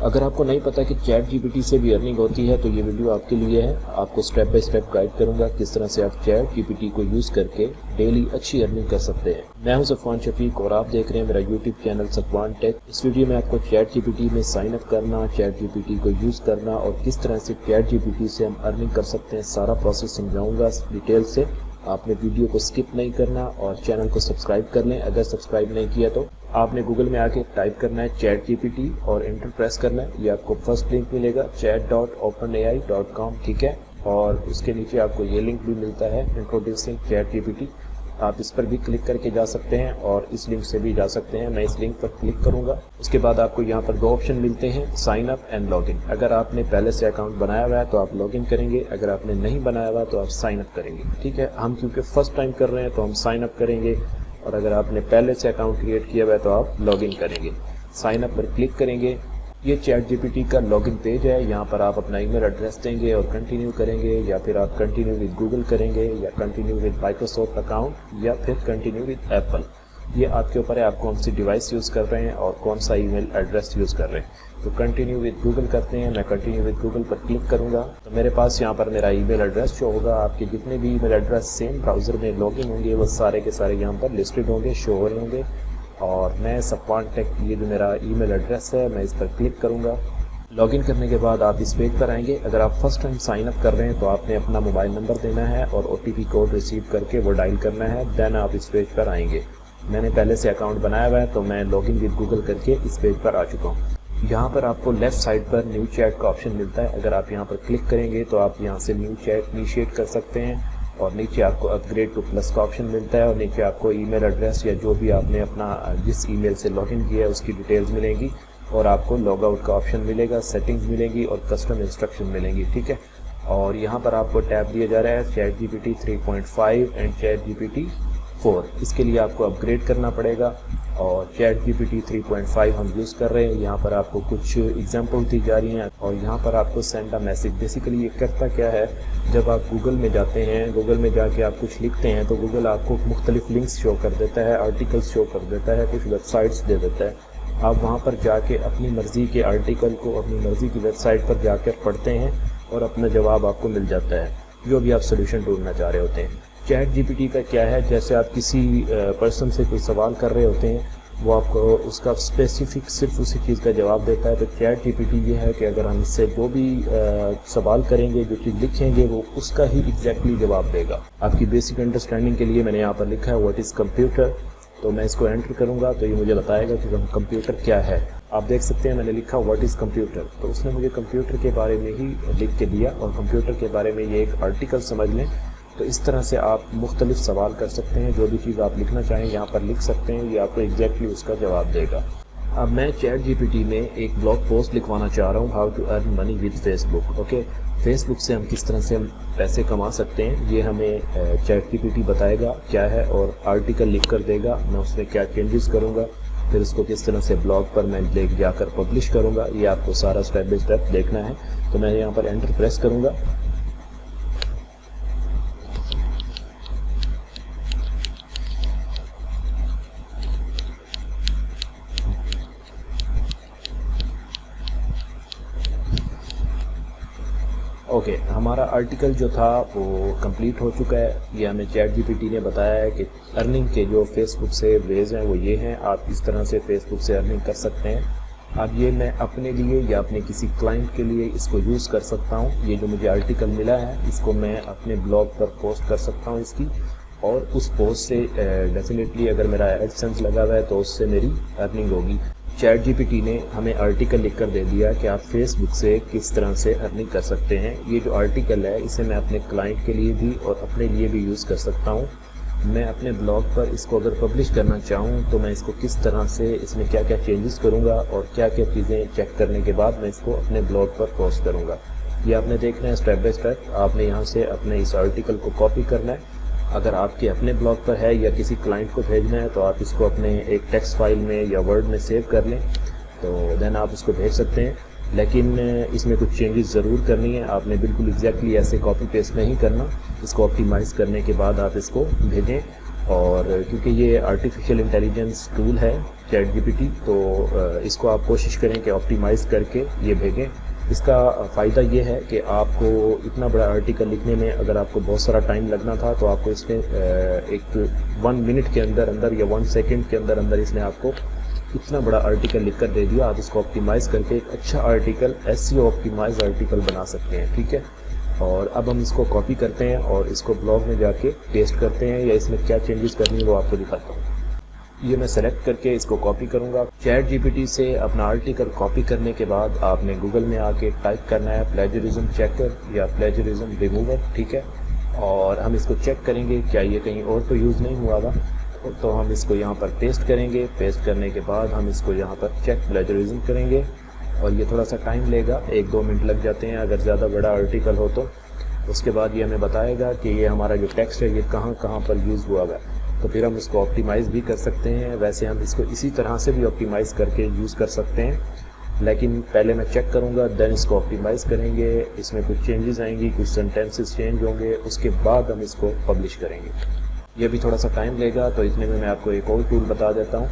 اگر آپ کو نہیں پتا کہ چیٹ جی پی ٹی سے بھی ارننگ ہوتی ہے تو یہ ویڈیو آپ کے لیے ہے. آپ کو سٹیپ بائی سٹیپ گائیڈ کروں گا کس طرح سے آپ چیٹ جی پی ٹی کو یوز کر کے ڈیلی اچھی ارننگ کر سکتے ہیں. میں ہوں صفوان شفیق اور آپ دیکھ رہے ہیں میرا یوٹیوب چینل صفوان ٹیک. اس ویڈیو میں آپ کو چیٹ جی پی ٹی میں سائن اپ کرنا، چیٹ جی پی ٹی کو یوز کرنا اور کس طرح سے چیٹ جی پی ٹی سے ہم ارننگ کر سکتے ہیں سارا پروسیس سمجھاؤں گا ڈیٹیل سے. آپ نے ویڈیو کو سکپ نہیں کرنا اور چینل کو سبسکرائب کر لیں. اگر سبسکرائب نہیں کیا تو آپ نے گوگل میں آ کے ٹائپ کرنا ہے چیٹ جی پی ٹی اور انٹر پریس کرنا ہے. یہ آپ کو فرسٹ لنک ملے گا chat.openai.com، ٹھیک ہے. اور اس کے نیچے آپ کو یہ لنک بھی ملتا ہے introducing Chat G P T. آپ اس پر بھی کلک کر کے جا سکتے ہیں اور اس لنک سے بھی جا سکتے ہیں. میں اس لنک پر کلک کروں گا. اس کے بعد آپ کو یہاں پر دو آپشن ملتے ہیں، sign up and log in. اگر آپ نے پہلے سے اکاؤنٹ بنایا ہوا ہے تو آپ لاگ ان کریں گے، اگر آپ نے نہیں بنایا ہوا تو آپ سائن اپ کریں گے، ٹھیک ہے. ہم کیونکہ فرسٹ ٹائم کر رہے ہیں تو ہم سائن اپ کریں گے، اور اگر آپ نے پہلے سے اکاؤنٹ کریٹ کیا ہوا ہے تو آپ لاگ ان کریں گے. سائن اپ پر کلک کریں گے. یہ چیٹ جی پی ٹی کا لاگ ان پیج ہے. یہاں پر آپ اپنا ای میل ایڈریس دیں گے اور کنٹینیو کریں گے، یا پھر آپ کنٹینیو ود گوگل کریں گے، یا کنٹینیو ود مائکروسافٹ اکاؤنٹ، یا پھر کنٹینیو ود ایپل. یہ آپ کے اوپر ہے آپ کون سی ڈیوائس یوز کر رہے ہیں اور کون سا ای میل ایڈریس یوز کر رہے ہیں. تو کنٹینیو ود گوگل کرتے ہیں. میں continue with Google per click کروں گا تو میرے پاس یہاں پر میرا ای میل ایڈریس شو ہوگا. آپ کے جتنے بھی ای میل ایڈریس سیم براؤزر میں لاگ ان ہوں گے وہ سارے کے سارے یہاں پر لسٹڈ ہوں گے، شو ہو رہے ہوں گے. اور میں صفوان ٹیک، یہ جو میرا ای میل ایڈریس ہے میں اس پر کلک کروں گا. لاگ ان کرنے کے بعد آپ اس پیج پر آئیں گے. اگر آپ فرسٹ ٹائم سائن اپ کر رہے ہیں تو آپ نے اپنا موبائل نمبر دینا ہے اور O T P code receive کر کے وہ ڈائل کرنا ہے. دین آپ اس پیج پر آئیں گے. میں نے پہلے سے اکاؤنٹ بنایا ہوا ہے تو میں لاگ ان ود گوگل کر کے اس پیج پر آ چکا ہوں. یہاں پر آپ کو لیفٹ سائڈ پر نیو چیٹ کا آپشن ملتا ہے. اگر آپ یہاں پر کلک کریں گے تو آپ یہاں سے نیو چیٹ انیشیٹ کر سکتے ہیں، اور نیچے آپ کو اپ گریڈ ٹو پلس کا آپشن ملتا ہے، اور نیچے آپ کو ای میل ایڈریس یا جو بھی آپ نے اپنا جس ای میل سے لاگ ان کیا ہے اس کی ڈیٹیلز ملیں گی، اور آپ کو لاگ آؤٹ کا آپشن ملے گا، سیٹنگز ملیں گی اور کسٹم انسٹرکشن ملیں گی، ٹھیک ہے. اور یہاں پر آپ کو ٹیب دیا جا رہا ہے Chat G P T 3.5 and Chat G P T 4. اس کے لیے آپ کو اپ گریڈ کرنا پڑے گا. اور چیٹ جی پی ٹی 3.5 ہم یوز کر رہے ہیں. یہاں پر آپ کو کچھ ایگزامپل دی جا رہی ہیں، اور یہاں پر آپ کو سینڈ اے میسج. بیسیکلی یہ کرتا کیا ہے، جب آپ گوگل میں جاتے ہیں، گوگل میں جا کے آپ کچھ لکھتے ہیں تو گوگل آپ کو مختلف لنکس شو کر دیتا ہے، آرٹیکلس شو کر دیتا ہے، کچھ ویب سائٹس دے دیتا ہے. آپ وہاں پر جا کے اپنی مرضی کے آرٹیکل کو اپنی مرضی کی ویب سائٹ پر جا کر پڑھتے ہیں اور اپنا جواب آپ کو مل جاتا ہے جو بھی آپ سولوشن ڈھونڈنا چاہ رہے ہوتے ہیں. چیٹ جی پی ٹی کا کیا ہے، جیسے آپ کسی پرسن سے کوئی سوال کر رہے ہوتے ہیں، وہ آپ کو اس کا اسپیسیفک صرف اسی چیز کا جواب دیتا ہے. تو چیٹ جی پی ٹی یہ ہے کہ اگر ہم اس سے جو بھی سوال کریں گے، جو چیز لکھیں گے، وہ اس کا ہی ایگزیکٹلی جواب دے گا. آپ کی بیسک انڈرسٹینڈنگ کے لیے میں نے یہاں پر لکھا ہے واٹ از کمپیوٹر. تو میں اس کو انٹر کروں گا تو یہ مجھے بتائے گا کہ کمپیوٹر کیا ہے. آپ دیکھ سکتے ہیں میں نے لکھا واٹ از کمپیوٹر، تو اس نے مجھے کمپیوٹر کے بارے میں ہی لکھ کے دیا، اور کمپیوٹر کے بارے میں یہ ایک آرٹیکل سمجھ لیں. تو اس طرح سے آپ مختلف سوال کر سکتے ہیں، جو بھی چیز آپ لکھنا چاہیں یہاں پر لکھ سکتے ہیں، یہ آپ کو ایگزیکٹلی اس کا جواب دے گا. اب میں چیٹ جی پی ٹی میں ایک بلاگ پوسٹ لکھوانا چاہ رہا ہوں، how to earn money with Facebook. Okay, Facebook سے ہم کس طرح سے پیسے کما سکتے ہیں یہ ہمیں چیٹ جی پی ٹی بتائے گا کیا ہے، اور آرٹیکل لکھ کر دے گا. میں اس میں کیا چینجز کروں گا، پھر اس کو کس طرح سے بلاگ پر میں لے جا کر پبلش کروں گا، یہ آپ کو سارا اسٹیپ بائی اسٹیپ دیکھنا ہے. تو میں یہاں پر انٹر پریس کروں گا. اوکے، ہمارا آرٹیکل جو تھا وہ کمپلیٹ ہو چکا ہے. یہ ہمیں چیٹ جی پی ٹی نے بتایا ہے کہ ارننگ کے جو فیس بک سے ویز ہیں وہ یہ ہیں. آپ اس طرح سے فیس بک سے ارننگ کر سکتے ہیں. اب یہ میں اپنے لیے یا اپنے کسی کلائنٹ کے لیے اس کو یوز کر سکتا ہوں. یہ جو مجھے آرٹیکل ملا ہے اس کو میں اپنے بلاگ پر پوسٹ کر سکتا ہوں اس کی، اور اس پوسٹ سے ڈیفینیٹلی اگر میرا ایڈسنس لگا ہوا ہے تو اس سے میری ارننگ ہوگی. چیٹ جی پی ٹی نے ہمیں آرٹیکل لکھ کر دے دیا کہ آپ فیس بک سے کس طرح سے ارننگ کر سکتے ہیں. یہ جو آرٹیکل ہے اسے میں اپنے کلائنٹ کے لیے بھی اور اپنے لیے بھی یوز کر سکتا ہوں. میں اپنے بلاگ پر اس کو اگر پبلش کرنا چاہوں تو میں اس کو کس طرح سے، اس میں کیا کیا چینجز کروں گا اور کیا کیا چیزیں چیک کرنے کے بعد میں اس کو اپنے بلاگ پر پوسٹ کروں گا، یہ آپ نے دیکھنا ہے اسٹیپ بائی اسٹیپ. آپ نے یہاں سے اپنے اس آرٹیکل کو کاپی کرنا ہے. اگر آپ کے اپنے بلاگ پر ہے یا کسی کلائنٹ کو بھیجنا ہے تو آپ اس کو اپنے ایک ٹیکسٹ فائل میں یا ورڈ میں سیو کر لیں، تو دین آپ اس کو بھیج سکتے ہیں. لیکن اس میں کچھ چینجز ضرور کرنی ہے. آپ نے بالکل ایگزیکٹلی ایسے کاپی پیسٹ نہیں کرنا. اس کو آپٹیمائز کرنے کے بعد آپ اس کو بھیجیں. اور کیونکہ یہ آرٹیفیشیل انٹیلیجنس ٹول ہے چیٹ جی پی ٹی، تو اس کو آپ کوشش کریں کہ آپٹیمائز کر کے یہ بھیجیں۔ اس کا فائدہ یہ ہے کہ آپ کو اتنا بڑا آرٹیکل لکھنے میں اگر آپ کو بہت سارا ٹائم لگنا تھا تو آپ کو اس میں ایک 1 منٹ کے اندر یا 1 سیکنڈ کے اندر اس نے آپ کو اتنا بڑا آرٹیکل لکھ کر دے دیا۔ آپ اس کو آپٹیمائز کر کے ایک اچھا آرٹیکل، SEO آپٹیمائز آرٹیکل بنا سکتے ہیں، ٹھیک ہے۔ اور اب ہم اس کو کاپی کرتے ہیں اور اس کو بلاگ میں جا کے پیسٹ کرتے ہیں، یا اس میں کیا چینجز کرنی ہے وہ آپ کو دکھاتا ہوں۔ یہ میں سلیکٹ کر کے اس کو کاپی کروں گا۔ چیٹ جی پی ٹی سے اپنا آرٹیکل کاپی کرنے کے بعد آپ نے گوگل میں آ کے ٹائپ کرنا ہے پلیجرزم چیکر یا پلیجرزم ریموور، ٹھیک ہے۔ اور ہم اس کو چیک کریں گے کیا یہ کہیں اور تو یوز نہیں ہوا تھا، تو ہم اس کو یہاں پر پیسٹ کریں گے۔ پیسٹ کرنے کے بعد ہم اس کو یہاں پر چیک پلیجرزم کریں گے، اور یہ تھوڑا سا ٹائم لے گا، 1-2 منٹ لگ جاتے ہیں اگر زیادہ بڑا آرٹیکل ہو تو۔ اس کے بعد یہ ہمیں بتائے گا کہ یہ ہمارا جو ٹیکسٹ ہے یہ کہاں کہاں پر یوز ہوا ہے، تو پھر ہم اس کو آپٹیمائز بھی کر سکتے ہیں۔ ویسے ہم اس کو اسی طرح سے بھی آپٹیمائز کر کے یوز کر سکتے ہیں، لیکن پہلے میں چیک کروں گا، دین اس کو آپٹیمائز کریں گے۔ اس میں کچھ چینجز آئیں گی، کچھ سینٹینسز چینج ہوں گے، اس کے بعد ہم اس کو پبلش کریں گے۔ یہ بھی تھوڑا سا ٹائم لے گا، تو اتنے میں آپ کو ایک اور ٹول بتا دیتا ہوں۔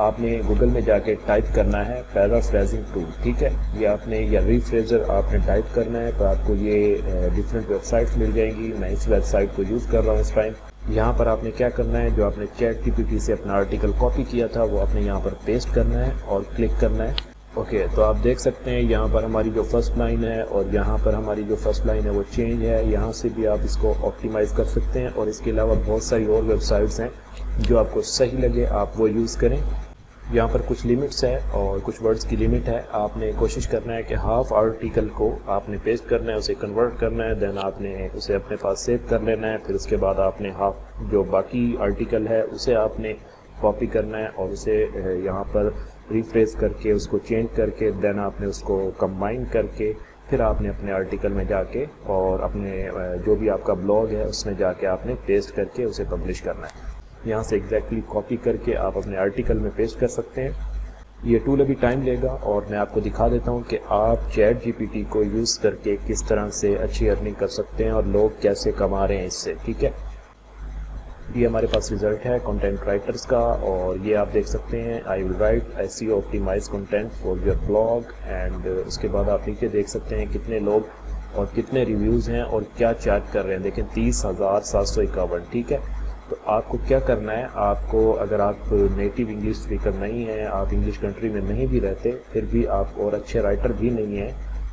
آپ نے گوگل میں جا کے ٹائپ کرنا ہے پیرافریزنگ ٹول، ٹھیک ہے۔ یہ آپ نے یا ریفریزر آپ نے ٹائپ کرنا ہے، تو آپ کو یہ ڈفرینٹ ویب سائٹس مل جائیں گی۔ میں اس ویب سائٹ کو یوز کر رہا ہوں اس ٹائم۔ یہاں پر آپ نے کیا کرنا ہے، جو آپ نے چیٹ جی پی ٹی سے اپنا آرٹیکل کاپی کیا تھا وہ آپ نے یہاں پر پیسٹ کرنا ہے اور کلک کرنا ہے۔ اوکے، تو آپ دیکھ سکتے ہیں یہاں پر ہماری جو فرسٹ لائن ہے اور یہاں پر ہماری جو فرسٹ لائن ہے وہ چینج ہے۔ یہاں سے بھی آپ اس کو آپٹیمائز کر سکتے ہیں، اور اس کے علاوہ بہت ساری اور ویب سائٹس ہیں جو آپ کو صحیح لگے آپ وہ یوز کریں۔ یہاں پر کچھ لیمٹس ہے اور کچھ ورڈز کی لیمٹ ہے۔ آپ نے کوشش کرنا ہے کہ ہاف آرٹیکل کو آپ نے پیسٹ کرنا ہے، اسے کنورٹ کرنا ہے، دین آپ نے اسے اپنے پاس سیو کر لینا ہے۔ پھر اس کے بعد آپ نے ہاف جو باقی آرٹیکل ہے اسے آپ نے کاپی کرنا ہے اور اسے یہاں پر ریفریز کر کے اس کو چینج کر کے دین آپ نے اس کو کمبائن کر کے پھر آپ نے اپنے آرٹیکل میں جا کے اور اپنے جو بھی آپ کا بلاگ ہے اس میں جا کے آپ نے پیسٹ کر کے اسے پبلش کرنا ہے۔ یہاں سے ایگزیکٹلی کاپی کر کے آپ اپنے آرٹیکل میں پیسٹ کر سکتے ہیں۔ یہ ٹول ابھی ٹائم لے گا، اور میں آپ کو دکھا دیتا ہوں کہ آپ چیٹ جی پی ٹی کو یوز کر کے کس طرح سے اچھی ارننگ کر سکتے ہیں اور لوگ کیسے کما رہے ہیں اس سے، ٹھیک ہے۔ یہ ہمارے پاس ریزلٹ ہے کنٹینٹ رائٹرز کا، اور یہ آپ دیکھ سکتے ہیں I will write SEO optimise content for your blog, and اس کے بعد آپ نیچے دیکھ سکتے ہیں کتنے لوگ اور کتنے ریویوز ہیں اور کیا چارج کر رہے ہیں۔ دیکھیں 30,751، ٹھیک ہے۔ تو آپ کو کیا کرنا ہے، آپ کو اگر آپ نیٹیو انگلش اسپیکر نہیں ہیں، آپ انگلش کنٹری میں نہیں بھی رہتے، پھر بھی آپ اور اچھے رائٹر بھی نہیں ہیں،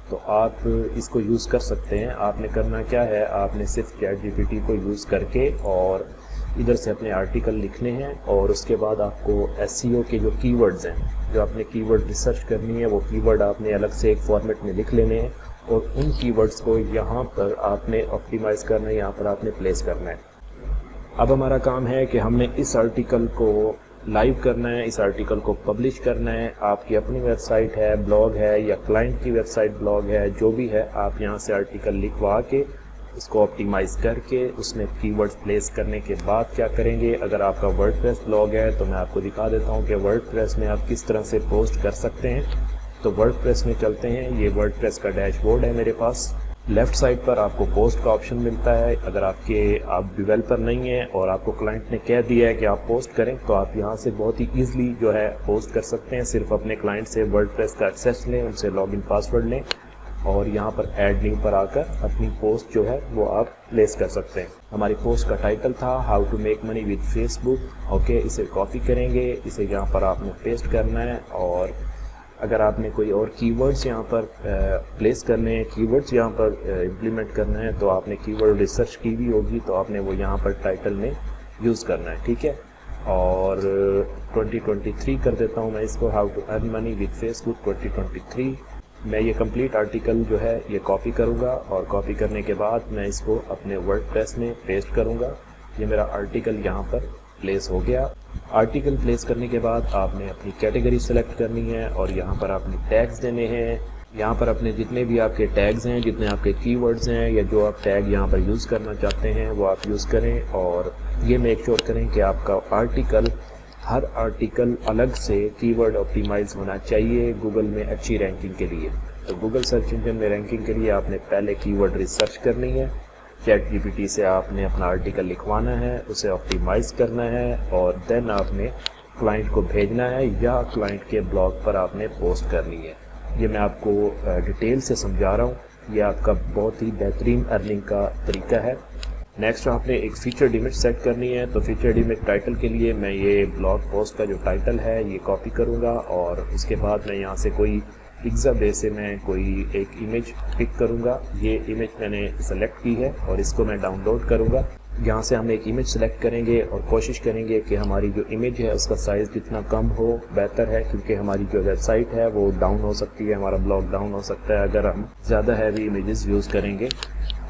تو آپ اس کو یوز کر سکتے ہیں۔ آپ نے کرنا کیا ہے، آپ نے صرف چیٹ جی پی ٹی کو یوز کر کے اور ادھر سے اپنے آرٹیکل لکھنے ہیں، اور اس کے بعد آپ کو SEO کے جو کی ورڈز ہیں، جو آپ نے کی ورڈ ریسرچ کرنی ہے، وہ کی ورڈ آپ نے الگ سے ایک فارمیٹ میں لکھ لینے ہیں، اور ان کی ورڈز کو یہاں پر آپ نے آپٹیمائز کرنا ہے، یہاں پر آپ نے پلیس کرنا ہے۔ اب ہمارا کام ہے کہ ہم نے اس آرٹیکل کو لائیو کرنا ہے، اس آرٹیکل کو پبلش کرنا ہے۔ آپ کی اپنی ویب سائٹ ہے، بلاگ ہے، یا کلائنٹ کی ویب سائٹ بلاگ ہے، جو بھی ہے، آپ یہاں سے آرٹیکل لکھوا کے اس کو آپٹیمائز کر کے اس میں کی ورڈز پلیس کرنے کے بعد کیا کریں گے، اگر آپ کا ورڈ پریس بلاگ ہے تو میں آپ کو دکھا دیتا ہوں کہ ورڈ پریس میں آپ کس طرح سے پوسٹ کر سکتے ہیں۔ تو ورڈ پریس میں چلتے ہیں، یہ ورڈ پریس کا ڈیش بورڈ ہے میرے پاس۔ لیفٹ سائڈ پر آپ کو پوسٹ کا آپشن ملتا ہے۔ اگر آپ ڈیولپر نہیں ہیں اور آپ کو کلائنٹ نے کہہ دیا ہے کہ آپ پوسٹ کریں، تو آپ یہاں سے بہت ہی ایزلی جو ہے پوسٹ کر سکتے ہیں۔ صرف اپنے کلائنٹ سے ورڈ پریس کا ایکسیس لیں، ان سے لاگ ان پاسورڈ لیں، اور یہاں پر ایڈ لنک پر آ کر اپنی پوسٹ جو ہے وہ آپ پلیس کر سکتے ہیں۔ ہماری پوسٹ کا ٹائٹل تھا how to make money with Facebook, okay. اسے کاپی کریں گے، اسے یہاں پر آپ نے پیسٹ کرنا ہے، اور اگر آپ نے کوئی اور کی ورڈز یہاں پر پلیس کرنے ہیں، کی ورڈز یہاں پر امپلیمنٹ کرنا ہے، تو آپ نے کی ورڈ ریسرچ کی بھی ہوگی، تو آپ نے وہ یہاں پر ٹائٹل میں یوز کرنا ہے، ٹھیک ہے۔ اور 2023 کر دیتا ہوں میں اس کو، how to earn money with Facebook 2023۔ میں یہ کمپلیٹ آرٹیکل جو ہے یہ کاپی کروں گا، اور کاپی کرنے کے بعد میں اس کو اپنے ورڈ پریس میں پیسٹ کروں گا۔ یہ میرا آرٹیکل یہاں پر پلیس ہو گیا۔ آرٹیکل پلیس کرنے کے بعد آپ نے اپنی کیٹیگری سلیکٹ کرنی ہے، اور یہاں پر آپ نے ٹیگز دینے ہیں۔ یہاں پر اپنے جتنے بھی آپ کے ٹیگز ہیں، جتنے آپ کے کی ورڈز ہیں، یا جو آپ ٹیگ یہاں پر یوز کرنا چاہتے ہیں وہ آپ یوز کریں، اور یہ میک شیور کریں کہ آپ کا ہر آرٹیکل الگ سے کی ورڈ آپٹیمائز ہونا چاہیے گوگل میں اچھی رینکنگ کے لیے۔ تو گوگل سرچ انجن میں رینکنگ کے لیے آپ نے پہلے کی ورڈ ریسرچ کرنی ہے، چیٹ جی پی ٹی سے آپ نے اپنا آرٹیکل لکھوانا ہے، اسے آپٹیمائز کرنا ہے اور دین آپ نے کلائنٹ کو بھیجنا ہے یا کلائنٹ کے بلاگ پر آپ نے پوسٹ کرنی ہے۔ یہ میں آپ کو ڈیٹیل سے سمجھا رہا ہوں، یہ آپ کا بہت ہی بہترین ارننگ کا طریقہ ہے۔ نیکسٹ آپ نے ایک فیچرڈ امیج سیٹ کرنی ہے، تو فیچرڈ امیج ٹائٹل کے لیے میں یہ بلاگ پوسٹ کا جو ٹائٹل ہے یہ کاپی کروں گا اور اس کے بعد میں یہاں سے کوئی پکزا بے سے میں کوئی ایک امیج پک کروں گا۔ یہ امیج میں نے سلیکٹ کی ہے اور اس کو میں ڈاؤن لوڈ کروں گا۔ یہاں سے ہم ایک امیج سلیکٹ کریں گے اور کوشش کریں گے کہ ہماری جو امیج ہے اس کا سائز جتنا کم ہو بہتر ہے، کیونکہ ہماری جو ویب سائٹ ہے وہ ڈاؤن ہو سکتی ہے، ہمارا بلاگ ڈاؤن ہو سکتا ہے اگر ہم زیادہ ہیوی امیجز یوز کریں گے۔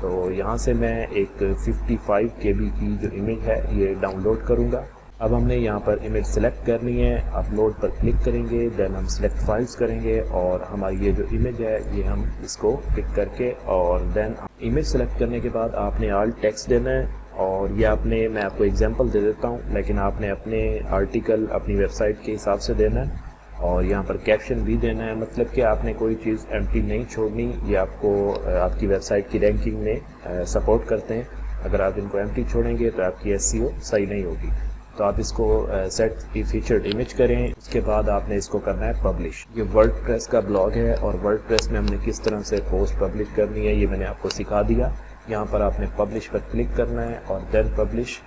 تو یہاں سے میں ایک 55 KB کی جو امیج ہے یہ ڈاؤن لوڈ کروں گا۔ اب ہم نے یہاں پر امیج سلیکٹ کرنی ہے، اپلوڈ پر کلک کریں گے، دین ہم سلیکٹ فائلز کریں گے اور ہماری یہ جو امیج ہے یہ ہم اس کو پک کر کے اور دین امیج سلیکٹ کرنے کے بعد آپ نے آل ٹیکسٹ دینا ہے اور یہ میں آپ کو ایگزامپل دے دیتا ہوں، لیکن آپ نے اپنے آرٹیکل اپنی ویب سائٹ کے حساب سے دینا ہے اور یہاں پر کیپشن بھی دینا ہے، مطلب کہ آپ نے کوئی چیز ایمٹی نہیں چھوڑنی، یہ آپ کو آپ کی ویب سائٹ کی رینکنگ میں سپورٹ کرتے ہیں۔ اگر آپ ان کو ایمٹی چھوڑیں گے تو آپ کی SEO صحیح نہیں ہوگی۔ تو آپ اس کو سیٹ فیچرڈ امیج کریں، اس کے بعد آپ نے اس کو کرنا ہے پبلش۔ یہ ورڈ پریس کا بلاگ ہے اور ورڈ پریس میں ہم نے کس طرح سے پوسٹ پبلش کرنی ہے یہ میں نے آپ کو سکھا دیا۔ یہاں پر آپ نے پبلش پر کلک کرنا ہے اور دین پبلش،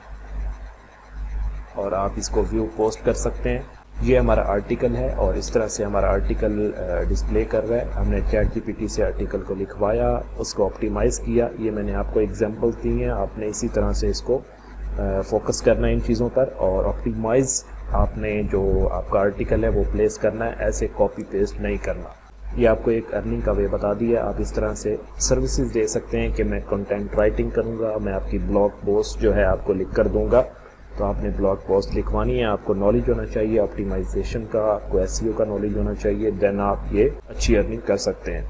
اور آپ اس کو ویو پوسٹ کر سکتے ہیں۔ یہ ہمارا آرٹیکل ہے اور اس طرح سے ہمارا آرٹیکل ڈسپلے کر رہا ہے۔ ہم نے چیٹ جی پی ٹی سے آرٹیکل کو لکھوایا، اس کو آپٹیمائز کیا، یہ میں نے آپ کو ایگزامپل دی ہیں، آپ نے اسی طرح سے اس کو فوکس کرنا ہے ان چیزوں پر، اور آپٹیمائز آپ نے جو آپ کا آرٹیکل ہے وہ پلیس کرنا ہے، ایسے کاپی پیسٹ نہیں کرنا۔ یہ آپ کو ایک ارننگ کا وے بتا دیا، آپ اس طرح سے سروسز دے سکتے ہیں کہ میں کنٹینٹ رائٹنگ کروں گا، میں آپ کی بلاگ پوسٹ جو ہے آپ کو لکھ کر دوں گا۔ تو آپ نے بلاگ پوسٹ لکھوانی ہے، آپ کو نالج ہونا چاہیے آپٹیمائزیشن کا، آپ کو SEO کا نالج ہونا چاہیے، دین آپ یہ اچھی ارننگ کر سکتے ہیں۔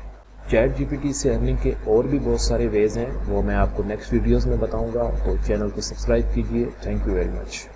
چیٹ جی پی ٹی سے ارننگ کے اور بھی بہت سارے ویز ہیں، وہ میں آپ کو نیکسٹ ویڈیوز میں بتاؤں گا، تو چینل کو سبسکرائب کیجیے۔ Thank you very much.